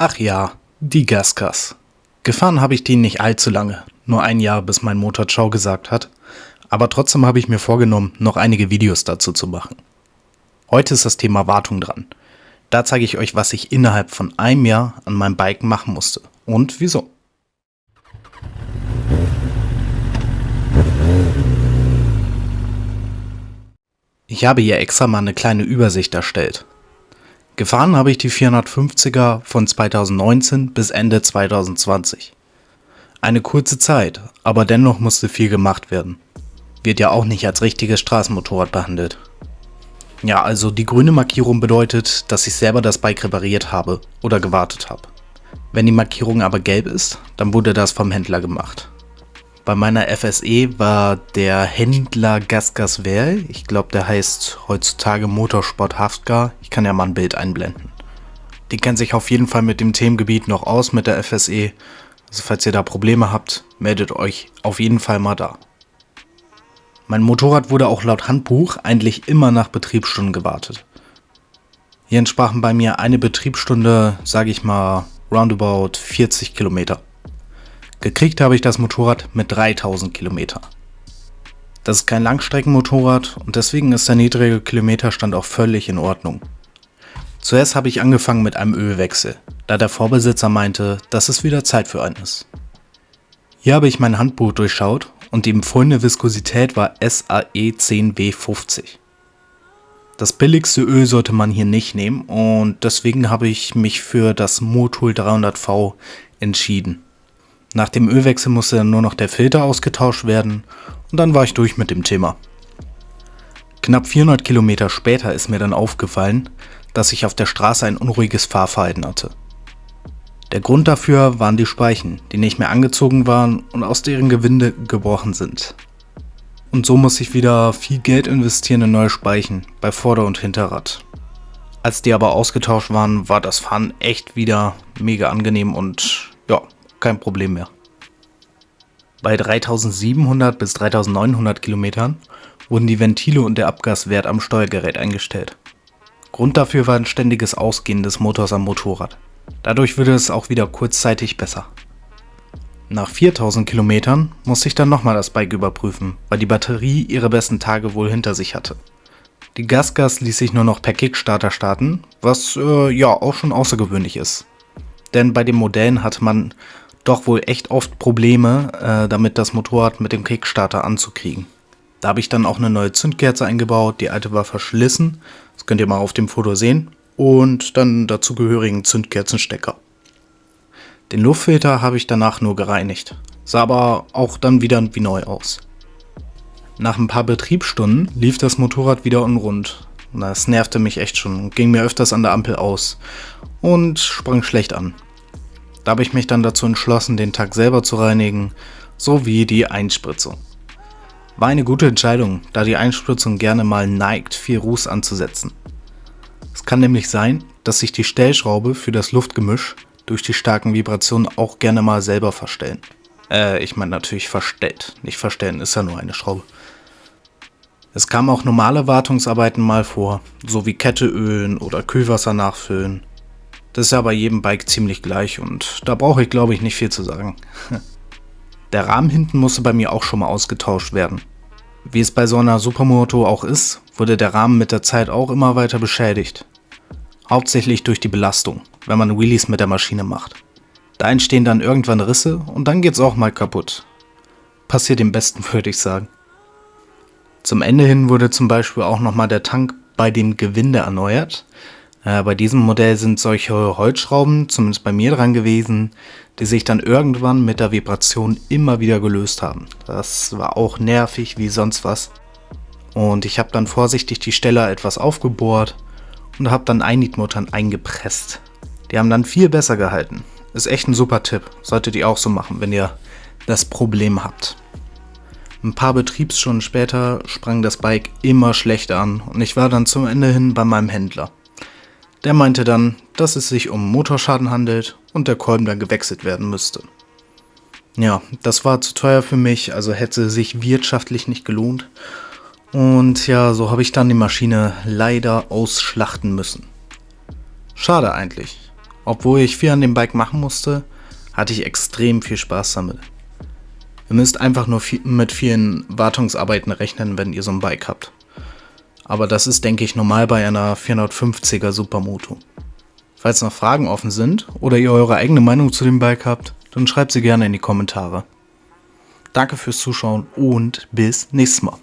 Ach ja, die Gasgas. Gefahren habe ich die nicht allzu lange, nur ein Jahr, bis mein Motor Ciao gesagt hat, aber trotzdem habe ich mir vorgenommen, noch einige Videos dazu zu machen. Heute ist das Thema Wartung dran. Da zeige ich euch, was ich innerhalb von einem Jahr an meinem Bike machen musste und wieso. Ich habe hier extra mal eine kleine Übersicht erstellt. Gefahren habe ich die 450er von 2019 bis Ende 2020. Eine kurze Zeit, aber dennoch musste viel gemacht werden. Wird ja auch nicht als richtiges Straßenmotorrad behandelt. Ja, also die grüne Markierung bedeutet, dass ich selber das Bike repariert habe oder gewartet habe. Wenn die Markierung aber gelb ist, dann wurde das vom Händler gemacht. Bei meiner FSE war der Händler Gasgas Werl, ich glaube der heißt heutzutage Motorsport Haftgar, ich kann ja mal ein Bild einblenden. Die kennt sich auf jeden Fall mit dem Themengebiet noch aus mit der FSE, also falls ihr da Probleme habt, meldet euch auf jeden Fall mal da. Mein Motorrad wurde auch laut Handbuch eigentlich immer nach Betriebsstunden gewartet. Hier entsprachen bei mir eine Betriebsstunde, sage ich mal, roundabout 40 Kilometer. Gekriegt habe ich das Motorrad mit 3000 Kilometer. Das ist kein Langstreckenmotorrad und deswegen ist der niedrige Kilometerstand auch völlig in Ordnung. Zuerst habe ich angefangen mit einem Ölwechsel, da der Vorbesitzer meinte, dass es wieder Zeit für einen ist. Hier habe ich mein Handbuch durchschaut und die empfohlene Viskosität war SAE 10W50. Das billigste Öl sollte man hier nicht nehmen und deswegen habe ich mich für das Motul 300V entschieden. Nach dem Ölwechsel musste dann nur noch der Filter ausgetauscht werden und dann war ich durch mit dem Thema. Knapp 400 Kilometer später ist mir dann aufgefallen, dass ich auf der Straße ein unruhiges Fahrverhalten hatte. Der Grund dafür waren die Speichen, die nicht mehr angezogen waren und aus deren Gewinde gebrochen sind. Und so muss ich wieder viel Geld investieren in neue Speichen bei Vorder- und Hinterrad. Als die aber ausgetauscht waren, war das Fahren echt wieder mega angenehm und ja, kein Problem mehr. Bei 3700 bis 3900 Kilometern wurden die Ventile und der Abgaswert am Steuergerät eingestellt. Grund dafür war ein ständiges Ausgehen des Motors am Motorrad. Dadurch wurde es auch wieder kurzzeitig besser. Nach 4000 Kilometern musste ich dann nochmal das Bike überprüfen, weil die Batterie ihre besten Tage wohl hinter sich hatte. Die Gasgas ließ sich nur noch per Kickstarter starten, was ja auch schon außergewöhnlich ist. Denn bei den Modellen hatte man doch wohl echt oft Probleme, damit das Motorrad mit dem Kickstarter anzukriegen. Da habe ich dann auch eine neue Zündkerze eingebaut, die alte war verschlissen, das könnt ihr mal auf dem Foto sehen, und dann dazugehörigen Zündkerzenstecker. Den Luftfilter habe ich danach nur gereinigt, sah aber auch dann wieder wie neu aus. Nach ein paar Betriebsstunden lief das Motorrad wieder unrund. Das nervte mich echt schon, ging mir öfters an der Ampel aus und sprang schlecht an. Da habe ich mich dann dazu entschlossen, den Tank selber zu reinigen, sowie die Einspritzung. War eine gute Entscheidung, da die Einspritzung gerne mal neigt, viel Ruß anzusetzen. Es kann nämlich sein, dass sich die Stellschraube für das Luftgemisch durch die starken Vibrationen auch gerne mal selber verstellen. Ich meine natürlich verstellt, nicht verstellen, ist ja nur eine Schraube. Es kamen auch normale Wartungsarbeiten mal vor, so wie Kette ölen oder Kühlwasser nachfüllen. Das ist ja bei jedem Bike ziemlich gleich und da brauche ich, glaube ich, nicht viel zu sagen. Der Rahmen hinten musste bei mir auch schon mal ausgetauscht werden. Wie es bei so einer Supermoto auch ist, wurde der Rahmen mit der Zeit auch immer weiter beschädigt. Hauptsächlich durch die Belastung, wenn man Wheelies mit der Maschine macht. Da entstehen dann irgendwann Risse und dann geht's auch mal kaputt. Passiert dem Besten, würde ich sagen. Zum Ende hin wurde zum Beispiel auch nochmal der Tank bei dem Gewinde erneuert. Bei diesem Modell sind solche Holzschrauben, zumindest bei mir dran gewesen, die sich dann irgendwann mit der Vibration immer wieder gelöst haben. Das war auch nervig wie sonst was. Und ich habe dann vorsichtig die Stelle etwas aufgebohrt und habe dann Einliedmuttern eingepresst. Die haben dann viel besser gehalten. Ist echt ein super Tipp. Solltet ihr auch so machen, wenn ihr das Problem habt. Ein paar Betriebsstunden später sprang das Bike immer schlechter an und ich war dann zum Ende hin bei meinem Händler. Der meinte dann, dass es sich um Motorschaden handelt und der Kolben dann gewechselt werden müsste. Ja, das war zu teuer für mich, also hätte sich wirtschaftlich nicht gelohnt. Und ja, so habe ich dann die Maschine leider ausschlachten müssen. Schade eigentlich. Obwohl ich viel an dem Bike machen musste, hatte ich extrem viel Spaß damit. Ihr müsst einfach nur mit vielen Wartungsarbeiten rechnen, wenn ihr so ein Bike habt. Aber das ist, denke ich, normal bei einer 450er Supermoto. Falls noch Fragen offen sind oder ihr eure eigene Meinung zu dem Bike habt, dann schreibt sie gerne in die Kommentare. Danke fürs Zuschauen und bis nächstes Mal.